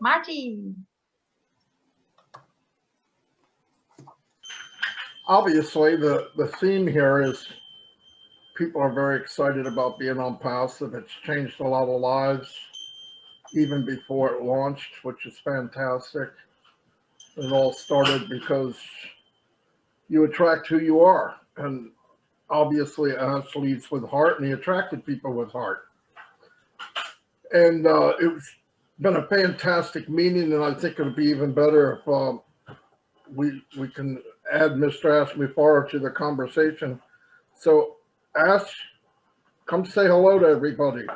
Marty. Obviously, the theme here is people are very excited about being on Passive. It's changed a lot of lives even before it launched, which is fantastic. It all started because you attract who you are. And obviously, Ash leads with heart, and he attracted people with heart. And it's been a fantastic meeting, and I think it'll be even better if we can add Mr. Ash Mufareh to the conversation. So, Ash, come say hello to everybody.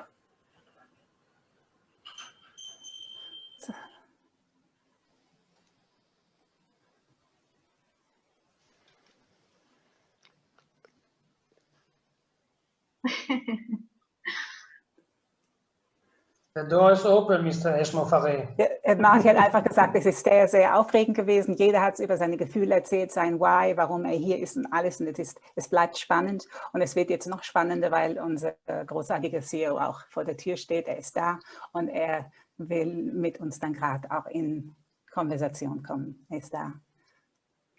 The door is open, Mr. Ash Mufareh. Ja, Marty hat einfach gesagt, es ist sehr, sehr aufregend gewesen. Jeder hat über seine Gefühle erzählt, sein Why, warum er hier ist und alles. Und es bleibt spannend. Und es wird jetzt noch spannender, weil unser großartiger CEO auch vor der Tür steht. Er ist da und er will mit uns dann gerade auch in Konversation kommen. Er ist da.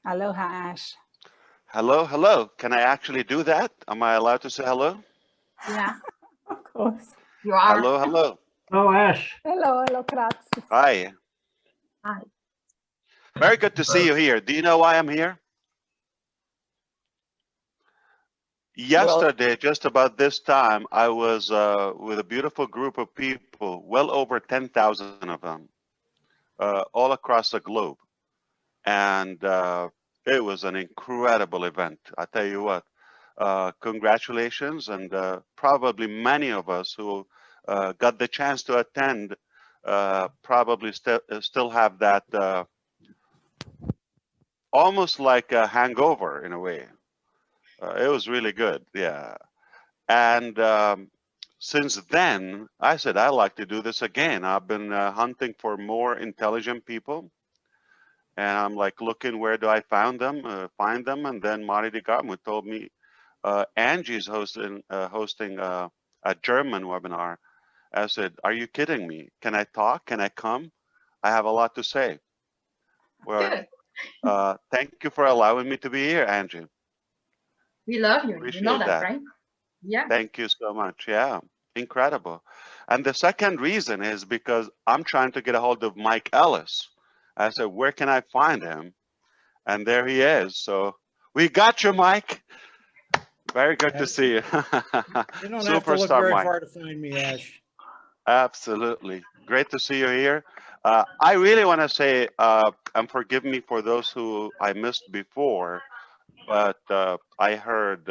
Aloha, Ash. Hello, hello. Can I actually do that? Am I allowed to say hello? Yeah, Of course. you are. Hello, hello. Oh, Ash. Hello, hello, grazie. Hi. Hi. Very good to see you here. Do you know why I'm here? Yesterday, just about this time, I was with a beautiful group of people, well over 10,000 of them, all across the globe. And it was an incredible event. I tell you what, congratulations. And probably many of us who got the chance to attend probably still have that almost like a hangover in a way. It was really good, yeah. And since then, I said, I'd like to do this again. I've been hunting for more intelligent people. And I'm like looking, where do I find them? And then Marty DeGarmo told me Angie's hosting a German webinar. I said, are you kidding me? Can I talk? Can I come? I have a lot to say. Well, thank you for allowing me to be here, Angie. We love you. Appreciate You know that, that. right? Yeah. Thank you so much. Yeah, incredible. And the second reason is because I'm trying to get a hold of Mike Ellis. I said, where can I find him? And there he is. So we got you, Mike. Very good to see you. You don't have to look very far to find me, Ash. Absolutely. Great to see you here. I really want to say, and forgive me for those who I missed before, but I heard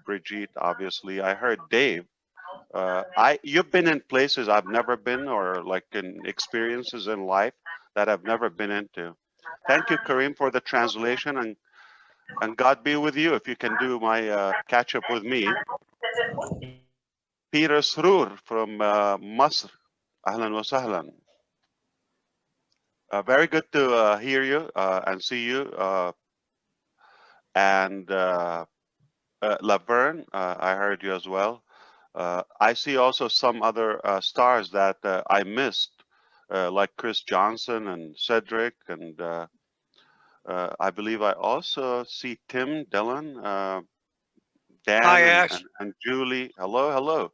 Brigitte, obviously. I heard Dave. You've been in places I've never been, or like in experiences in life that I've never been into. Thank you, Kareem, for the translation, and God be with you if you can do my catch up with me. Peter Sroor from Masr. Ahlan wa sahlan. Very good to hear you and see you. And Laverne, I heard you as well. I see also some other stars that I missed, like Chris Johnson and Cedric, and I believe I also see Tim Dillon, Dan. Hi, Ash. And Julie. Hello, hello.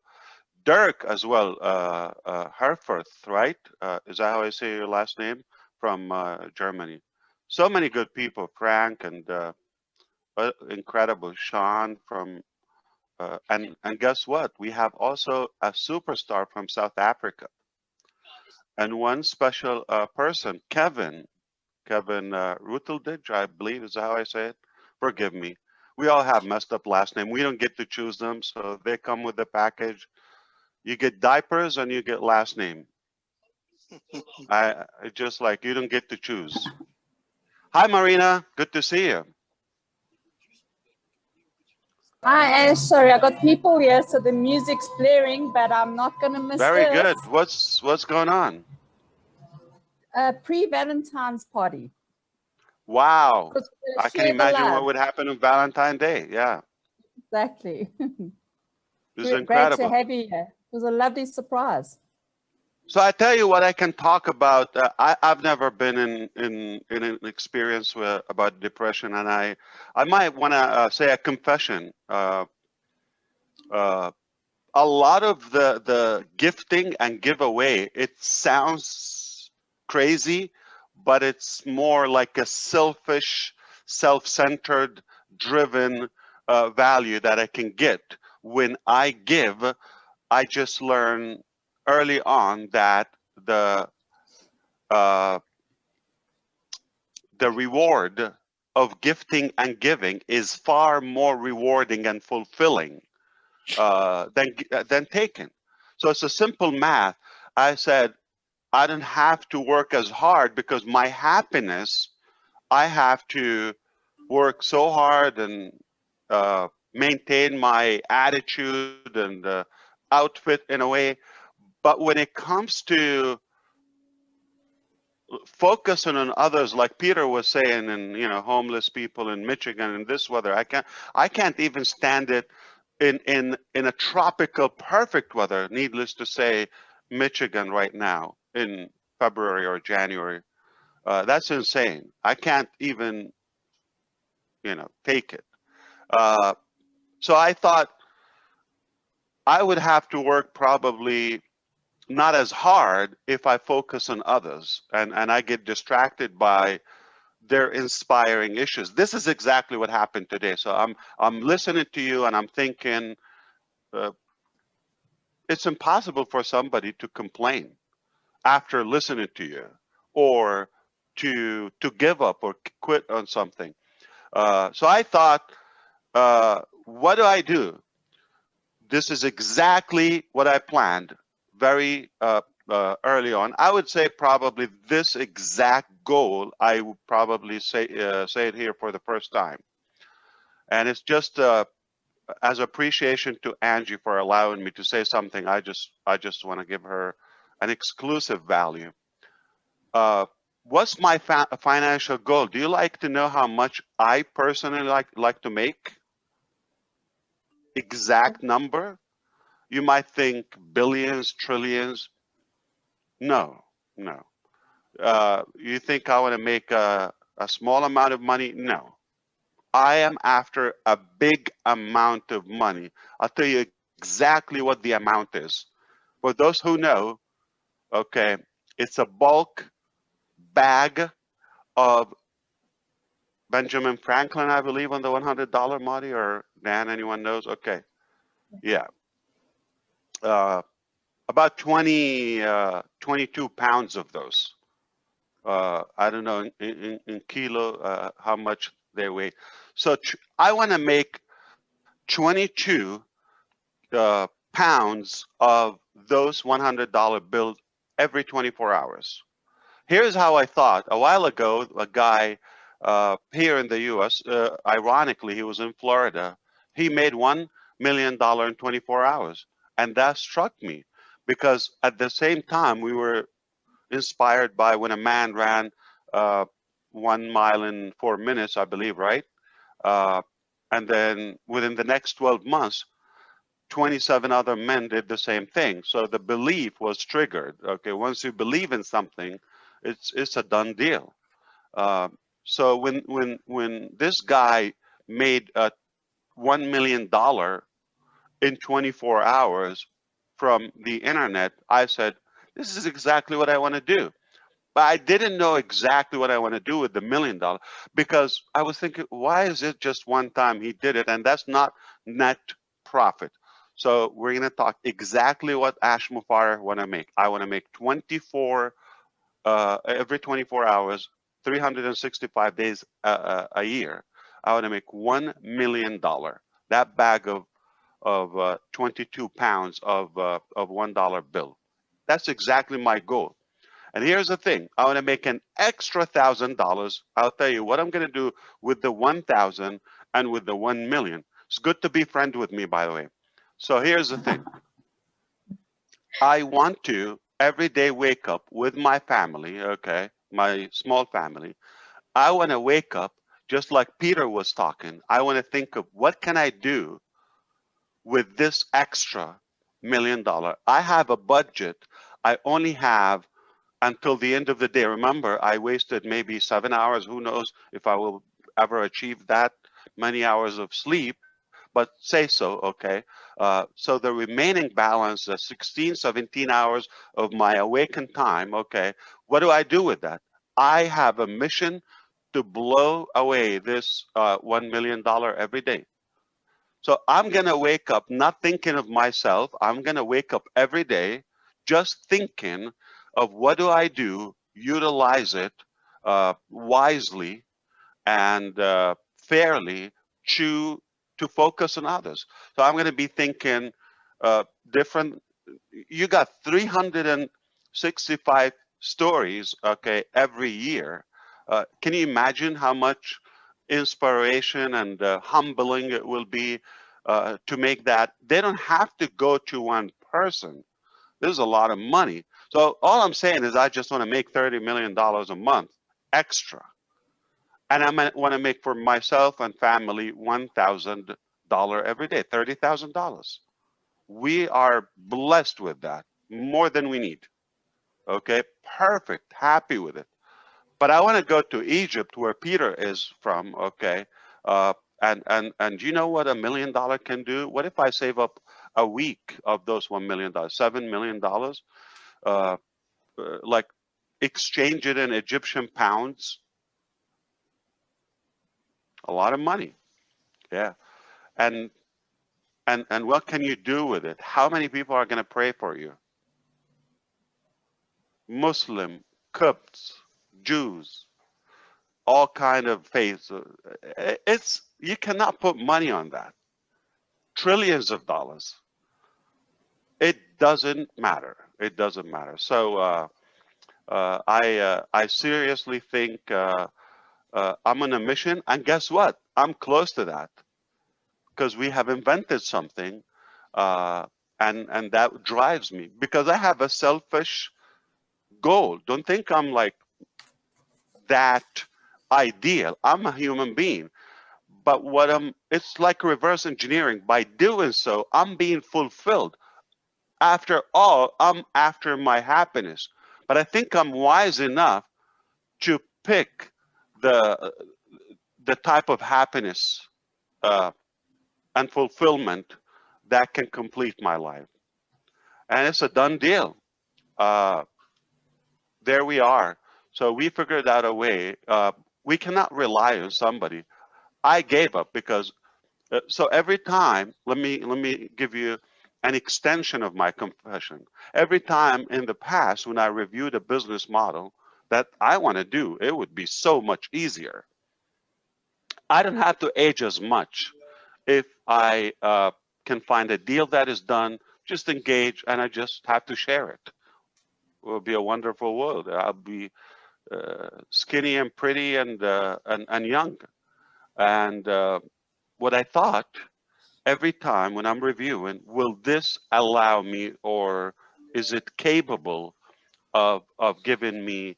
Dirk as well, Herforth, right? Is that how I say your last name? From Germany. So many good people, Frank and incredible Sean from, and guess what? We have also a superstar from South Africa. And one special person, Kevin Rutelditch, I believe is how I say it. Forgive me. We all have messed up last name. We don't get to choose them, so they come with the package. You get diapers and you get last name. I just like, you don't get to choose. Hi, Marina. Good to see you. Hi, Ash. Sorry, I got people here, so the music's blaring, but I'm not going to miss Very this. good. What's going on? Pre-Valentine's party. Wow. I can Share the imagine love. what would happen on Valentine's Day. Yeah. Exactly. This is Great incredible. to have you here. It was a lovely surprise. So I tell you what I can talk about. I've never been in an experience about depression, and I might want to say a confession. A lot of the gifting and giveaway, it sounds crazy, but it's more like a selfish, self-centered, driven value that I can get when I give. I just learn early on that the reward of gifting and giving is far more rewarding and fulfilling than taking. So it's a simple math. I said I don't have to work as hard because my happiness, I have to work so hard and maintain my attitude and outfit in a way. But when it comes to focusing on others, like Peter was saying, and homeless people in Michigan in this weather, I can't even stand it in a tropical perfect weather. Needless to say, Michigan right now in February or January, that's insane. I can't even take it. So I thought I would have to work probably not as hard if I focus on others and I get distracted by their inspiring issues. This is exactly what happened today. So I'm listening to you and I'm thinking it's impossible for somebody to complain after listening to you or to give up or quit on something. So I thought, what do I do? This is exactly what I planned very early on. I would say probably this exact goal, I would probably say it here for the first time. And it's just as appreciation to Angie for allowing me to say something. I just want to give her an exclusive value. What's my financial goal? Do you like to know how much I personally like to make? Exact number? You might think billions, trillions. No. You think I want to make a small amount of money? No. I am after a big amount of money. I'll tell you exactly what the amount is. For those who know, okay, it's a bulk bag of Benjamin Franklin, I believe, on the $100, Marty, or Dan, anyone knows? Okay. Yeah. About 22 pounds of those. I don't know in kilo how much they weigh. So I want to make 22 pounds of those $100 bills every 24 hours. Here's how I thought. A while ago, a guy here in the U.S., ironically, he was in Florida. He made $1 million in 24 hours. And that struck me because at the same time, we were inspired by when a man ran 1 mile in 4 minutes, I believe, right? And then within the next 12 months, 27 other men did the same thing. So the belief was triggered. Okay, once you believe in something, it's a done deal. So when this guy made $1 million in 24 hours from the internet, I said, this is exactly what I want to do. But I didn't know exactly what I want to do with the $1 million because I was thinking, why is it just one time he did it? And that's not net profit. So we're going to talk exactly what Ash Mufareh want to make. I want to make 24 every 24 hours, 365 days a year. I want to make $1 million. That bag of 22 pounds of $1 bill. That's exactly my goal. And here's the thing. I want to make an extra $1,000. I'll tell you what I'm going to do with the 1,000 and with the 1 million. It's good to be friends with me, by the way. So here's the thing. I want to every day wake up with my family, okay, my small family. I want to wake up just like Peter was talking. I want to think of what can I do with this extra $1 million. I have a budget I only have until the end of the day. Remember, I wasted maybe 7 hours. Who knows if I will ever achieve that many hours of sleep, but say so, okay? So the remaining balance, 16, 17 hours of my awakened time, okay, what do I do with that? I have a mission to blow away this $1 million every day. So I'm going to wake up not thinking of myself. I'm going to wake up every day just thinking of what do I do, utilize it wisely and fairly to focus on others. So I'm going to be thinking different. You got 365 stories, okay, every year. Can you imagine how much inspiration and humbling it will be to make that? They don't have to go to one person. This is a lot of money. So all I'm saying is I just want to make $30 million a month extra. And I want to make for myself and family $1,000 every day, $30,000. We are blessed with that, more than we need. Okay, perfect, happy with it. But I want to go to Egypt, where Peter is from. Okay, and you know what $1 million can do? What if I save up a week of those $1 million, $7 million? Like exchange it in Egyptian pounds. A lot of money. Yeah. And what can you do with it? How many people are going to pray for you? Muslim, Copts, Jews, all kind of faiths. It's, you cannot put money on that. Trillions of dollars. It doesn't matter. It doesn't matter. So I seriously think I'm on a mission, and guess what? I'm close to that because we have invented something, and that drives me because I have a selfish goal. Don't think I'm like that ideal. I'm a human being. But it's like reverse engineering. By doing so, I'm being fulfilled. After all, I'm after my happiness. But I think I'm wise enough to pick the type of happiness and fulfillment that can complete my life. And it's a done deal. There we are. So we figured out a way. We cannot rely on somebody. I gave up because so every time, let me give you an extension of my confession. Every time in the past when I reviewed a business model that I want to do, it would be so much easier. I don't have to age as much if I can find a deal that is done, just engage, and I just have to share it. It will be a wonderful world. I'll be skinny and pretty and young. And what I thought every time when I'm reviewing, will this allow me, or is it capable of giving me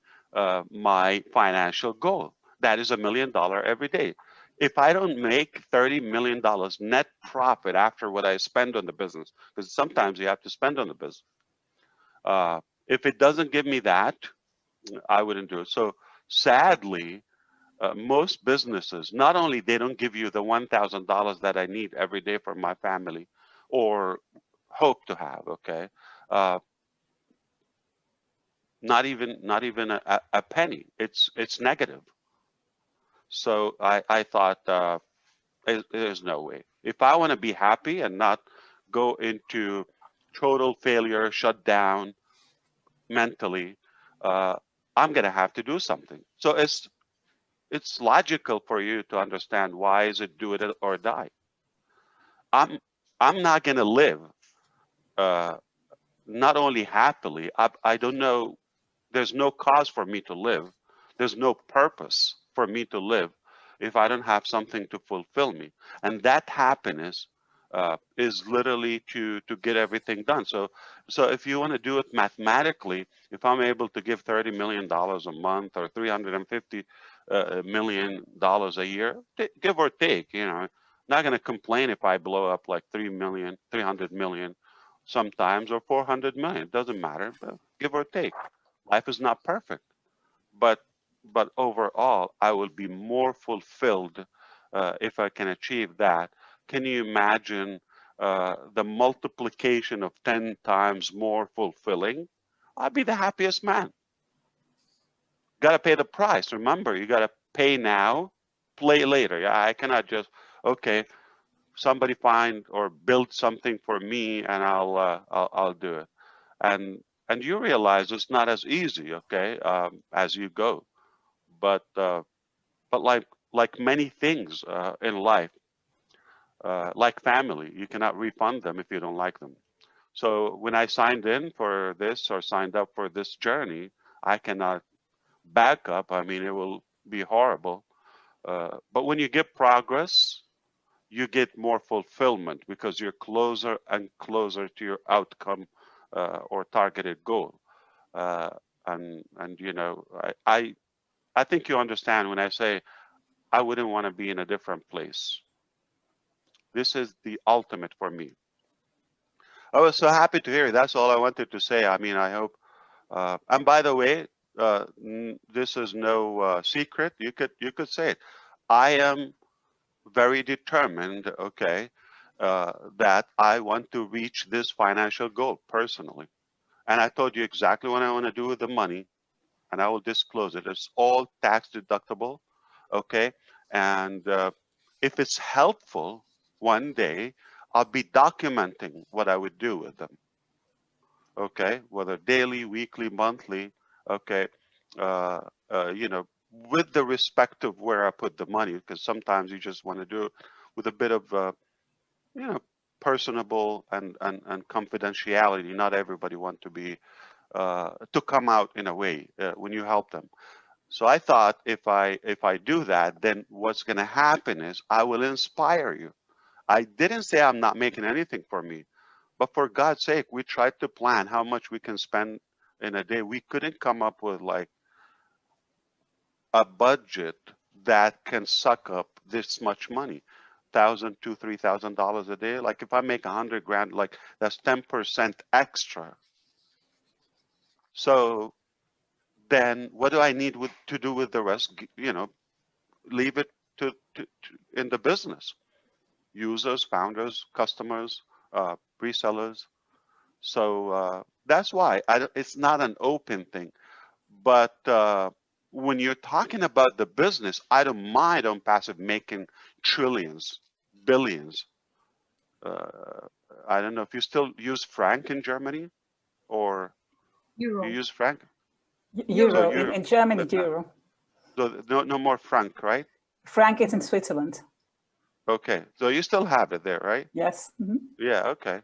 my financial goal? That is $1 million every day. If I don't make $30 million net profit after what I spend on the business, because sometimes you have to spend on the business. If it doesn't give me that, I wouldn't do it. So sadly, most businesses, not only they don't give you the $1,000 that I need every day for my family or hope to have, okay? Not even a penny. It's negative. So I thought there's no way. If I want to be happy and not go into total failure, shut down mentally, I'm gonna have to do something. So it's logical for you to understand why is it do it or die. I'm not gonna live not only happily. I don't know. There's no cause for me to live. There's no purpose for me to live if I don't have something to fulfill me. And that happiness is literally to get everything done. So if you want to do it mathematically, if I'm able to give $30 million a month or $350 million a year, give or take, you know, not going to complain if I blow up like 300 million sometimes or 400 million. It doesn't matter. But give or take. Life is not perfect, but overall, I will be more fulfilled if I can achieve that. Can you imagine the multiplication of 10 times more fulfilling? I'd be the happiest man. Got to pay the price. Remember, you got to pay now, play later. Yeah, I cannot just, okay, somebody find or build something for me and I'll do it. And you realize it's not as easy, okay, as you go. But like many things in life, like family, you cannot refund them if you don't like them. So when I signed in for this or signed up for this journey, I cannot back up. I mean, it will be horrible. But when you get progress, you get more fulfillment because you're closer and closer to your outcome or targeted goal. Uh, and you know, I think you understand when I say I wouldn't want to be in a different place. This is the ultimate for me. I was so happy to hear it. That's all I wanted to say. I mean, I hope. And by the way, this is no secret. You could say it. I am very determined. Okay, that I want to reach this financial goal personally. And I told you exactly what I want to do with the money, and I will disclose it. It's all tax deductible. Okay, and if it's helpful, one day I'll be documenting what I would do with them. Okay, whether daily, weekly, monthly. Okay, you know, with the respect of where I put the money, because sometimes you just want to do it with a bit of you know, personable and confidentiality. Not everybody want to be to come out in a way when you help them. So I thought if I do that, then what's going to happen is I will inspire you. I didn't say I'm not making anything for me, but for God's sake, we tried to plan how much we can spend in a day. We couldn't come up with like a budget that can suck up this much money. $1,000 to $3,000 a day. Like if I make 100 grand, like that's 10% extra. So then what do I need to do with the rest? You know, leave it to in the business. Users, founders, customers, resellers. So that's why it's not an open thing. But when you're talking about the business, I don't mind on passive making trillions, billions. I don't know if you still use franc in Germany or Euro. you use franc. Euro. So In Germany, euro. So no more franc, right? Franc is in Switzerland. Okay, so you still have it there, right? Yes. Mm-hmm. Yeah. Okay.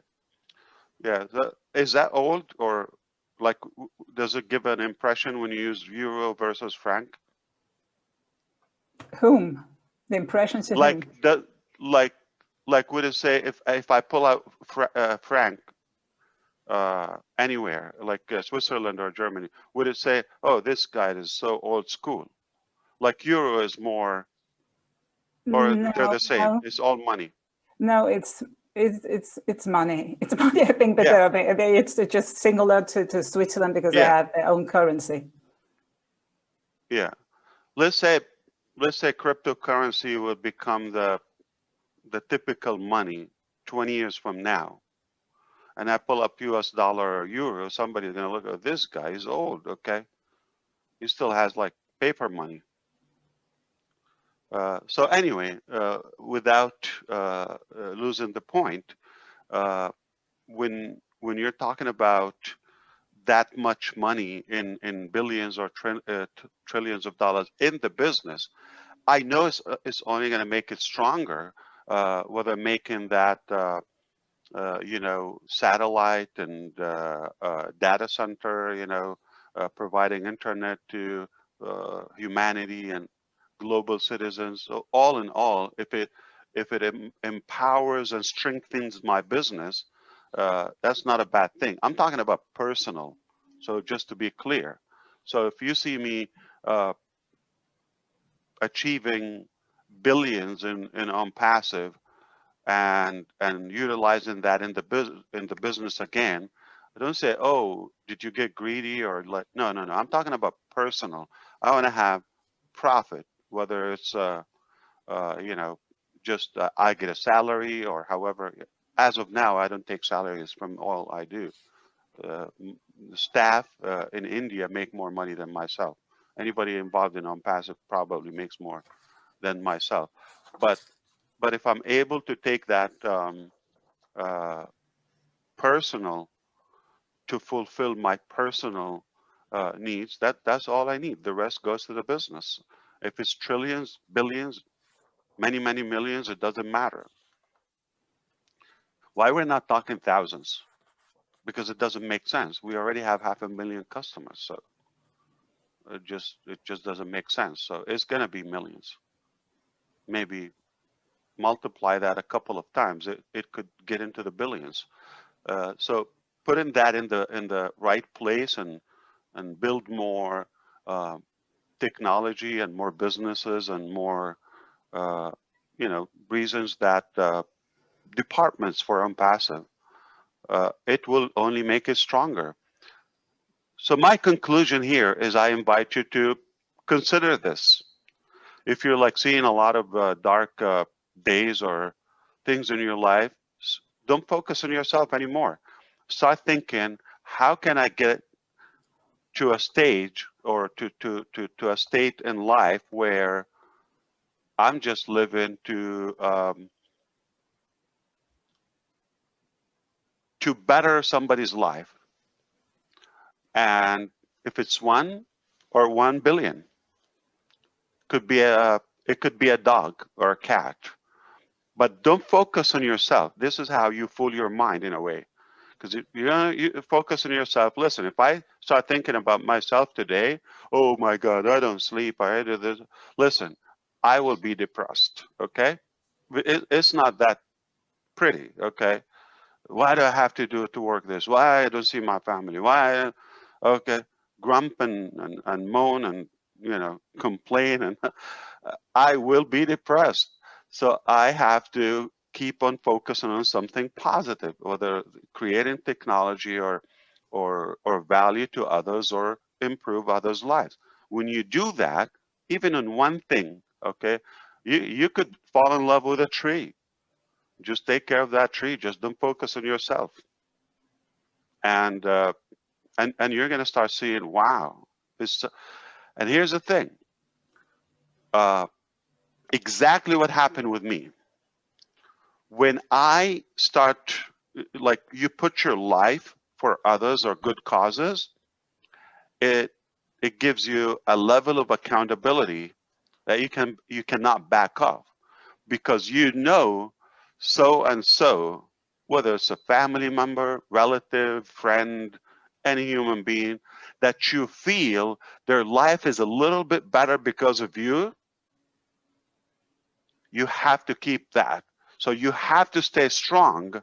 Yeah. Is that old or like does it give an impression when you use euro versus franc? Whom? The impression to Like whom? the like would it say if I pull out franc anywhere like Switzerland or Germany, would it say, oh, this guy is so old school? Like euro is more, or they're the same? It's all money. No, it's money. It's money. I think, but Yeah. it's just singular to Switzerland because they have their own currency. Yeah. Let's say cryptocurrency will become the typical money 20 years from now, and I pull up US dollar or euro, somebody's gonna look at this guy. He's old, okay? He still has like paper money. So anyway, without losing the point, when you're talking about that much money in billions or trillions of dollars in the business, I know it's only going to make it stronger, whether making that you know, satellite and data center, you know, providing internet to humanity and global citizens. So all in all, if it empowers and strengthens my business, that's not a bad thing. I'm talking about personal. So just to be clear, so if you see me achieving billions in on passive and utilizing that in the business again, I don't say, oh, did you get greedy or like, no. I'm talking about personal. I want to have profit, whether it's, just I get a salary or however. As of now, I don't take salaries from all I do. The staff in India make more money than myself. Anybody involved in OnPassive probably makes more than myself. But if I'm able to take that personal to fulfill my personal needs, that's all I need. The rest goes to the business. If it's trillions, billions, many millions, it doesn't matter. Why we're not talking thousands? Because it doesn't make sense. We already have 500,000 customers, so it just doesn't make sense. So it's going to be millions. Maybe multiply that a couple of times, it could get into the billions. So putting that in the right place and build more technology and more businesses and more reasons that departments for OnPassive, it will only make it stronger. So my conclusion here is I invite you to consider this. If you're like seeing a lot of dark days or things in your life, don't focus on yourself anymore. Start thinking, how can I get to a stage or to a state in life where I'm just living to better somebody's life. And if it's 1 or 1 billion, it could be a dog or a cat. But don't focus on yourself. This is how you fool your mind in a way. Because you focus on yourself. Listen, if I start thinking about myself today, oh my God, I don't sleep, I do this. Listen, I will be depressed, okay? It's not that pretty, okay? Why do I have to do it to work this? Why I don't see my family? Why? Okay, grump and moan and complain, and I will be depressed. So I have to keep on focusing on something positive, whether creating technology or value to others or improve others' lives. When you do that, even on one thing, okay, you could fall in love with a tree. Just take care of that tree. Just don't focus on yourself. And you're going to start seeing, wow. And here's the thing. Exactly what happened with me. When I start, like, you put your life for others or good causes, it gives you a level of accountability that you cannot back off, because so and so, whether it's a family member, relative, friend, any human being, that you feel their life is a little bit better because of you, you have to keep that. So you have to stay strong.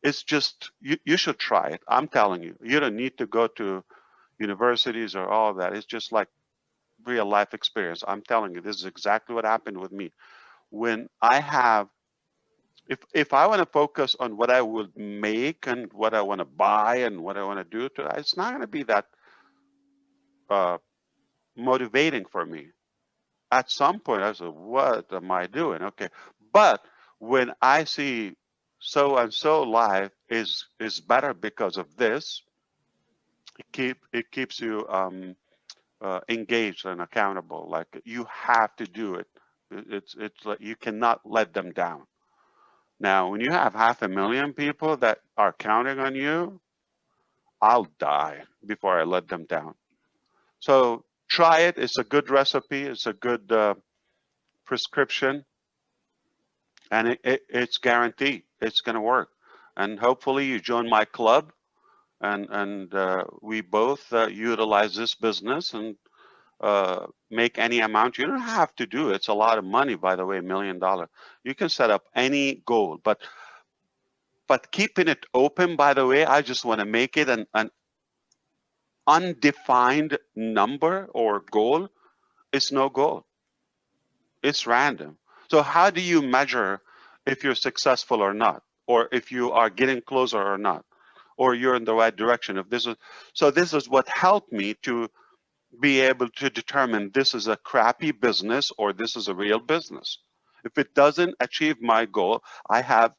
It's just, you should try it. I'm telling you, you don't need to go to universities or all that. It's just like real life experience. I'm telling you, this is exactly what happened with me. When I have, if I want to focus on what I would make and what I want to buy and what I want to do to, it's not going to be that motivating for me. At some point, I said, what am I doing? Okay. But when I see so and so life is better because of this, it keeps you engaged and accountable. Like, you have to do it. It's like you cannot let them down. Now, when you have 500,000 people that are counting on you, I'll die before I let them down. So try it. It's a good recipe. It's a good prescription, and it's guaranteed it's going to work. And hopefully you join my club, and we both utilize this business and make any amount. You don't have to do it. It's a lot of money, by the way, $1 million. You can set up any goal, but keeping it open, by the way, I just want to make it an undefined number or goal. It's no goal. It's random. So how do you measure if you're successful or not, or if you are getting closer or not? or you're in the right direction. If this is, so this is what helped me to be able to determine this is a crappy business or this is a real business. If it doesn't achieve my goal, I have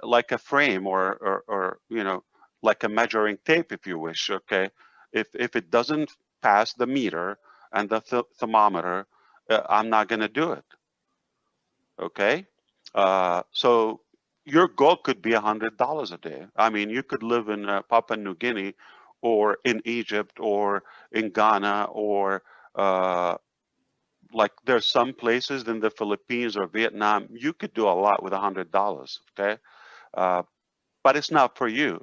like a frame or you know, like a measuring tape, if you wish. Okay, if it doesn't pass the meter and the thermometer, I'm not going to do it. Okay, so your goal could be $100 a day. I mean, you could live in Papua New Guinea, or in Egypt, or in Ghana, or like there's some places in the Philippines or Vietnam, you could do a lot with $100. Okay, but it's not for you.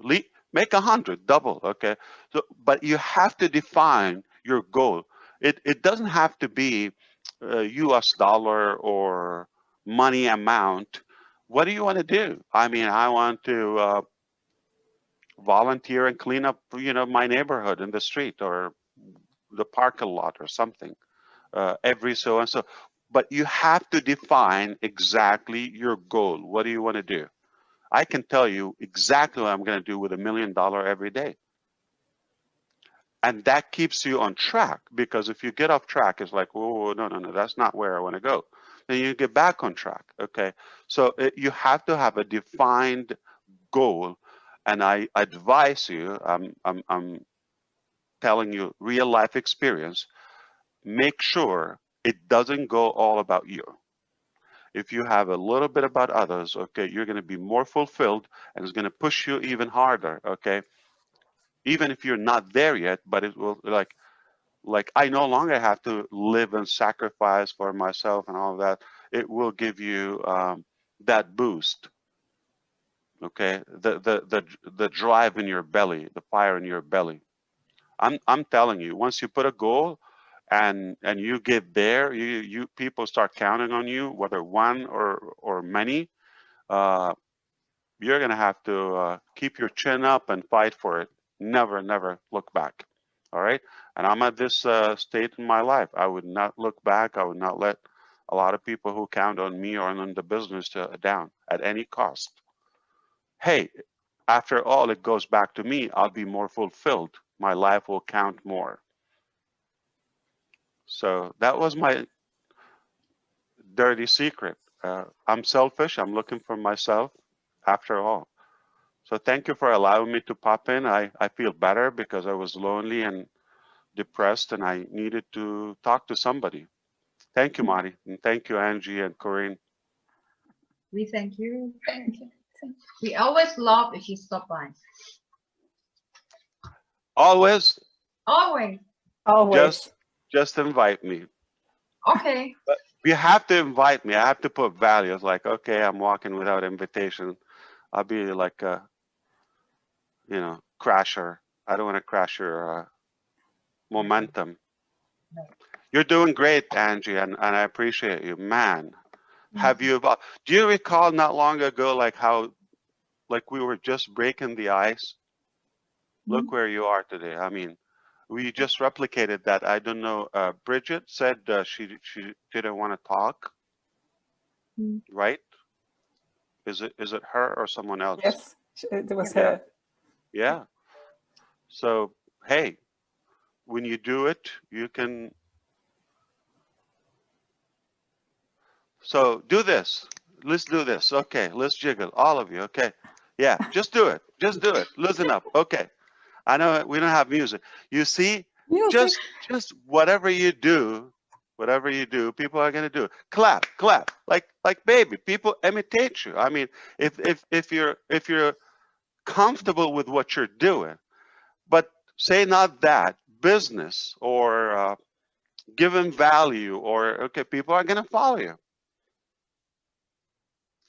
Make 100, double. Okay, so but you have to define your goal. It doesn't have to be U.S. dollar or money amount. What do you want to do? I mean, I want to volunteer and clean up, you know, my neighborhood in the street or the parking lot or something every so and so. But you have to define exactly your goal. What do you want to do? I can tell you exactly what I'm going to do with $1 million every day. And that keeps you on track, because if you get off track, it's like, oh, no, that's not where I want to go. Then you get back on track, okay? So you have to have a defined goal. And I advise you, I'm telling you real life experience, make sure it doesn't go all about you. If you have a little bit about others, okay, you're going to be more fulfilled, and it's going to push you even harder, okay? Even if you're not there yet, but it will, like I no longer have to live and sacrifice for myself and all of that. It will give you that boost, okay? The drive in your belly, the fire in your belly. I'm telling you, once you put a goal and you get there, you people start counting on you, whether one or many. You're gonna have to keep your chin up and fight for it. Never look back. All right. And I'm at this state in my life. I would not look back. I would not let a lot of people who count on me or on the business down at any cost. Hey, after all, it goes back to me. I'll be more fulfilled. My life will count more. So that was my dirty secret. I'm selfish. I'm looking for myself after all. So thank you for allowing me to pop in. I feel better because I was lonely and depressed, and I needed to talk to somebody. Thank you, Marty. And thank you, Angie and Corinne. We thank you. Thank you. We always love if you stop by. Always. Always. Always. Just invite me. Okay. But you have to invite me. I have to put values like, okay, I'm walking without invitation. I'll be like a, you know, crasher. I don't want to crash your momentum. No. You're doing great, Angie, and I appreciate you. Man, have you, do you recall not long ago, like how, like we were just breaking the ice? Look where you are today. I mean, we just replicated that. I don't know. Bridget said she didn't want to talk, right? Is it her or someone else? Yes, it was her. Yeah. So, hey, when you do it, you can. So do this. Let's do this. Okay, let's jiggle, all of you. Okay. Yeah, just do it. Just do it. Listen up. Okay. I know we don't have music. You see, Music. just whatever you do, people are gonna do. Clap, clap, like baby. People imitate you. I mean, if you're comfortable with what you're doing, but say not that business or giving value, or okay, people are gonna follow you.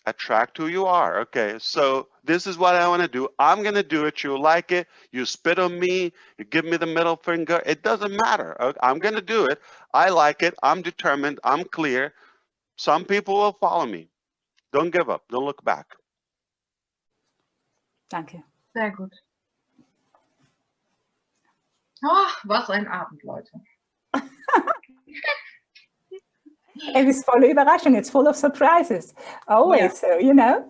Attract who you are. Okay, so this is what I want to do. I'm going to do it. You like it. You spit on me. You give me the middle finger. It doesn't matter. Okay? I'm going to do it. I like it. I'm determined. I'm clear. Some people will follow me. Don't give up. Don't look back. Danke. Sehr gut. Oh, was ein Abend, Leute. It is full of Überraschungen. It's full of surprises. Always, so, you know.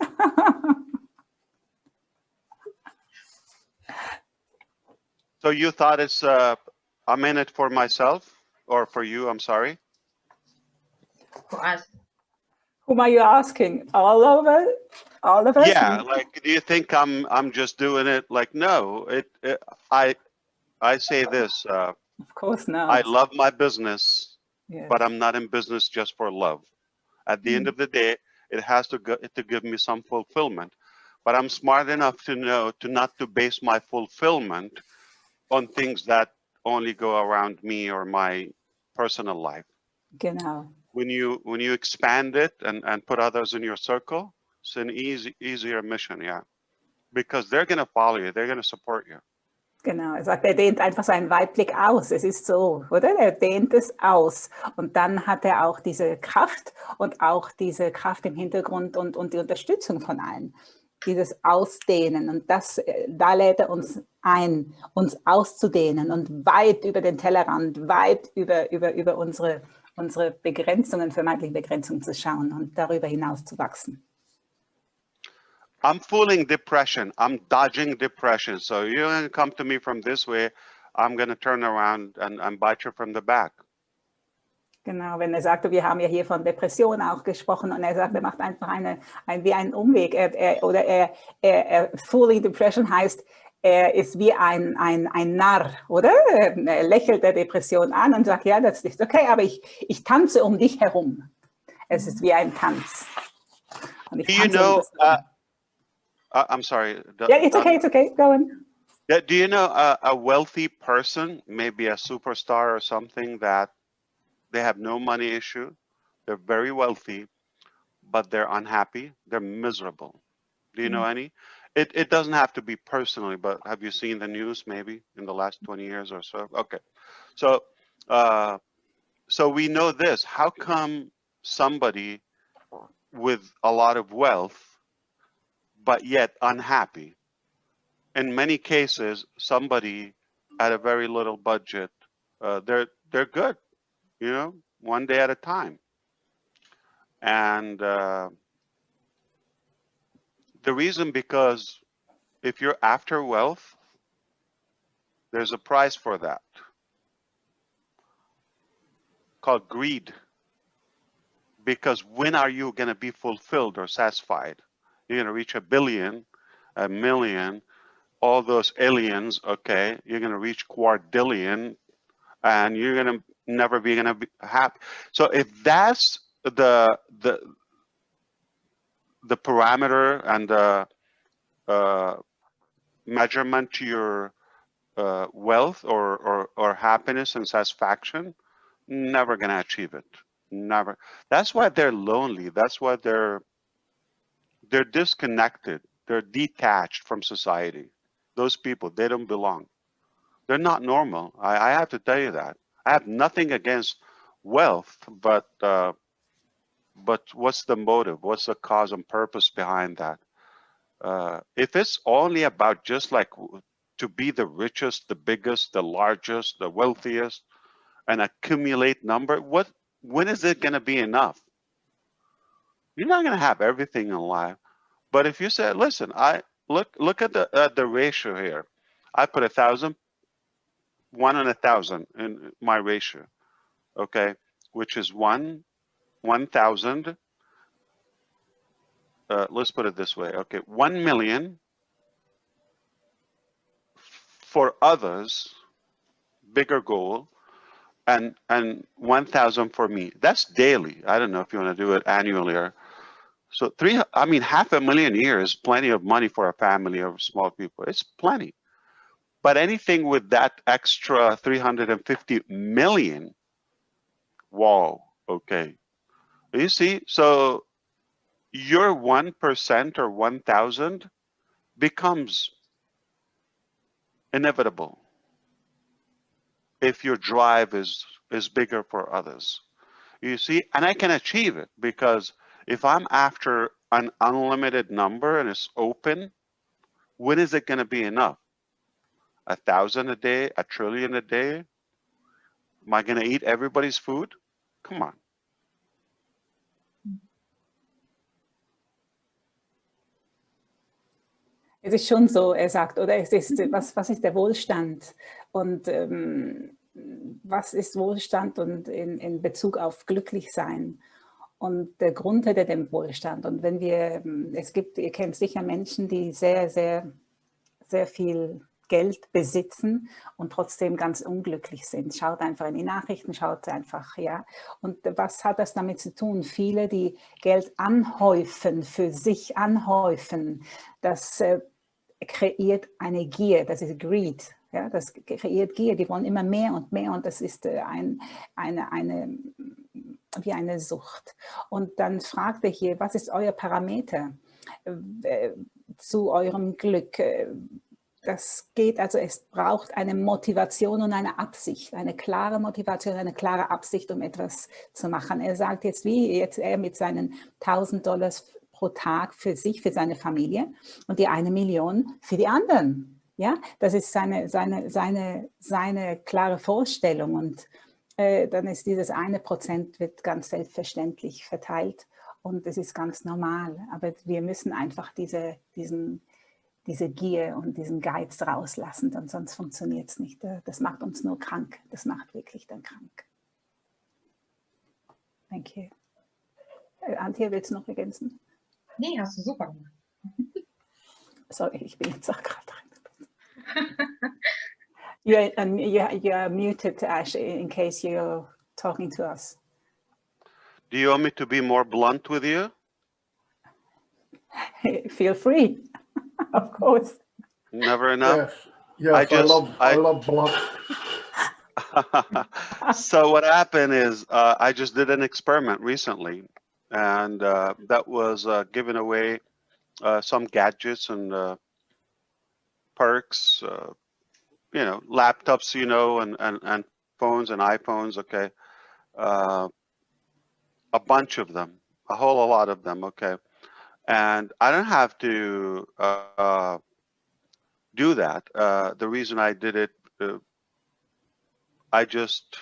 So you thought it's I'm in it for myself or for you? I'm sorry. For us. Whom are you asking? All of us? Yeah, like, do you think I'm just doing it? Like, no. I say this. Of course not. I love my business, Yes. but I'm not in business just for love. At the end of the day, it has to give me some fulfillment. But I'm smart enough to know not to base my fulfillment on things that only go around me or my personal life. Genau. When you expand it and put others in your circle, it's an easier mission, yeah. Because they're gonna follow you, they're gonna support you. Genau, er sagt, er dehnt einfach seinen Weitblick aus. Es ist so, oder? Er dehnt es aus. Und dann hat er auch diese Kraft und auch diese Kraft im Hintergrund und die Unterstützung von allen. Dieses Ausdehnen. Und da lädt er uns ein, uns auszudehnen und weit über den Tellerrand, weit über unsere Begrenzungen, vermeintliche Begrenzungen zu schauen und darüber hinaus zu wachsen. I'm fooling depression. I'm dodging depression. So you're going to come to me from this way. I'm going to turn around and bite you from the back. Genau, wenn er sagte, wir haben ja hier von Depression auch gesprochen und er sagt, er macht einfach wie einen Umweg. Fooling depression heißt, er ist wie ein Narr, oder? Er lächelt der Depression an und sagt, ja, das ist okay, aber ich tanze um dich herum. Es ist wie ein Tanz. Und ich tanze I'm sorry. Yeah, it's okay. Go on. Yeah, do you know a wealthy person, maybe a superstar or something, that they have no money issue? They're very wealthy, but they're unhappy. They're miserable. Do you know any? It doesn't have to be personally, but have you seen the news maybe in the last 20 years or so? Okay. So, so we know this. How come somebody with a lot of wealth but yet unhappy? In many cases, somebody at a very little budget, they're good, you know, one day at a time. And the reason, because if you're after wealth, there's a price for that called greed. Because when are you going to be fulfilled or satisfied? You're going to reach 1 billion, 1 million, all those aliens, okay, you're going to reach quadrillion, and you're going to never be going to be happy. So if that's the parameter and the measurement to your wealth or happiness and satisfaction, never going to achieve it. Never. That's why they're lonely. That's why they're disconnected. They're detached from society. Those people, they don't belong. They're not normal. I have to tell you that. I have nothing against wealth, but what's the motive? What's the cause and purpose behind that? If it's only about just like to be the richest, the biggest, the largest, the wealthiest, and accumulate number, when is it going to be enough? You're not going to have everything in life. But if you say, listen, I look at the ratio here. I put 1,000, 1 on 1,000 in my ratio, okay, which is 1,000. Let's put it this way, okay, 1 million for others, bigger goal, and 1,000 for me. That's daily. I don't know if you want to do it annually or. So half a million a year is plenty of money for a family of small people. It's plenty. But anything with that extra 350 million, whoa, okay. You see, so your 1% or 1,000 becomes inevitable if your drive is bigger for others. You see, and I can achieve it because if I'm after an unlimited number and it's open, when is it going to be enough? 1,000 a day, 1 trillion a day? Am I going to eat everybody's food? Come on. Es ist schon so, er sagt, oder es ist, was ist der Wohlstand? Und was ist Wohlstand und in Bezug auf glücklich sein? Und der Grund hinter dem Wohlstand. Und wenn wir, ihr kennt sicher Menschen, die sehr, sehr, sehr viel Geld besitzen und trotzdem ganz unglücklich sind. Schaut einfach in die Nachrichten, schaut einfach, ja. Und was hat das damit zu tun? Viele, die Geld anhäufen, für sich anhäufen, das kreiert eine Gier, das ist Greed. Ja, das kreiert Gier, die wollen immer mehr und das ist wie eine Sucht. Und dann fragt er hier, was ist euer Parameter zu eurem Glück? Das geht, also es braucht eine Motivation und eine Absicht, eine klare Motivation, eine klare Absicht, um etwas zu machen. Er sagt jetzt, wie jetzt er mit seinen $1000 pro Tag für sich, für seine Familie und die 1 Million für die anderen. Ja, das ist seine klare Vorstellung und dann ist dieses 1% wird ganz selbstverständlich verteilt und es ist ganz normal. Aber wir müssen einfach diese Gier und diesen Geiz rauslassen, denn sonst funktioniert es nicht. Das macht uns nur krank. Das macht wirklich dann krank. Thank you. Antje, willst du noch ergänzen? Nee, hast du super gemacht. Sorry, ich bin jetzt auch gerade drin. You're muted, Ash, in case you're talking to us. Do you want me to be more blunt with you? Feel free, of course. Never enough? Yes, I love blunt. So what happened is I just did an experiment recently, and that was giving away some gadgets and perks, laptops, and phones and iPhones, okay, a bunch of them, a whole lot of them, okay, and I don't have to do that. The reason I did it, I just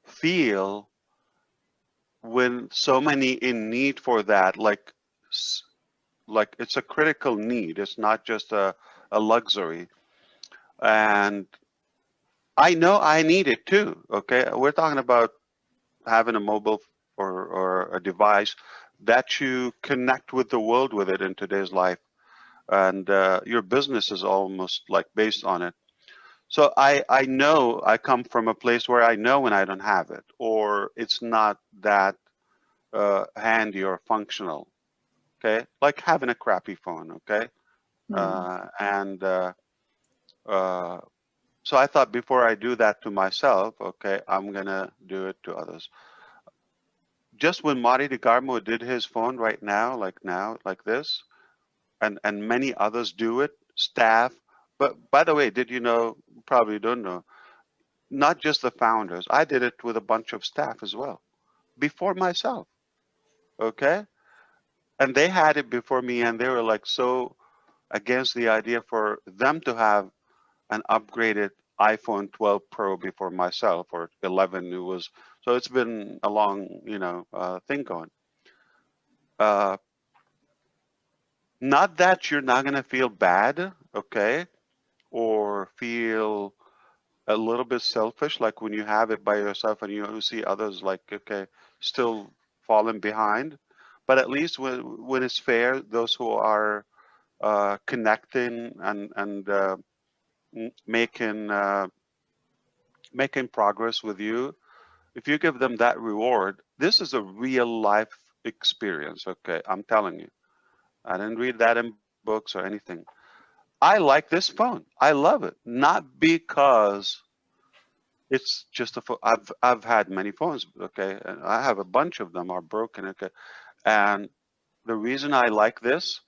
feel when so many in need for that, like it's a critical need. It's not just a luxury. And I know I need it too, okay? We're talking about having a mobile or a device that you connect with the world with it in today's life. And your business is almost like based on it. So I know I come from a place where I know when I don't have it, or it's not that handy or functional, okay? Like having a crappy phone, okay? So I thought before I do that to myself, okay, I'm gonna do it to others. Just when Marty DeGarmo did his phone right now, like this, and many others do it, staff. But by the way, did you know, probably don't know, not just the founders, I did it with a bunch of staff as well, before myself, okay? And they had it before me, and they were like so against the idea for them to have an upgraded iPhone 12 Pro before myself, or 11 it was. So it's been a long, thing going. Not that you're not gonna feel bad, okay, or feel a little bit selfish, like when you have it by yourself and you see others like, okay, still falling behind. But at least when it's fair, those who are connecting and making progress with you, if you give them that reward, this is a real life experience, okay? I'm telling you. I didn't read that in books or anything. I like this phone. I love it. Not because it's just a phone. I've had many phones, okay? And I have a bunch of them are broken, okay? And the reason I like this,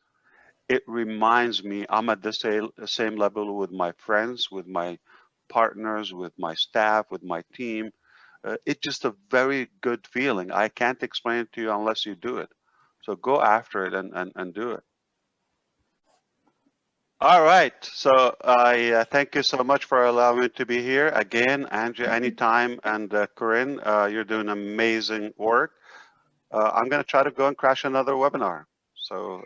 it reminds me I'm at the same level with my friends, with my partners, with my staff, with my team. It's just a very good feeling. I can't explain it to you unless you do it. So go after it and do it. All right. So I thank you so much for allowing me to be here. Again, Andrew, anytime. And Corinne, you're doing amazing work. I'm going to try to go and crash another webinar. So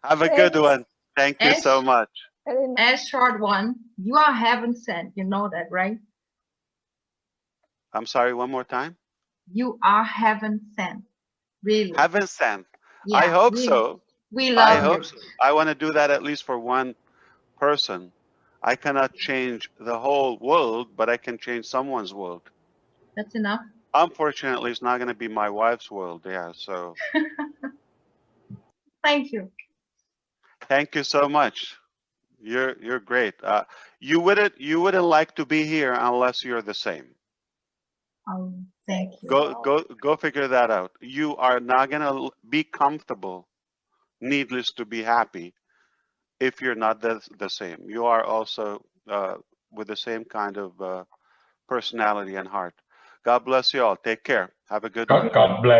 Have a good one. Thank you so much. As short one, you are heaven sent. You know that, right? I'm sorry, one more time. You are heaven sent. Really. Heaven sent. Yeah, I hope so. We I love hope you. so. I want to do that at least for one person. I cannot change the whole world, but I can change someone's world. That's enough. Unfortunately, it's not going to be my wife's world. Yeah, so. Thank you. Thank you so much. You're great. You wouldn't like to be here unless you're the same. Thank you. Go figure that out. You are not going to be comfortable, needless to be happy, if you're not the same. You are also with the same kind of personality and heart. God bless you all. Take care. Have a good one. God bless.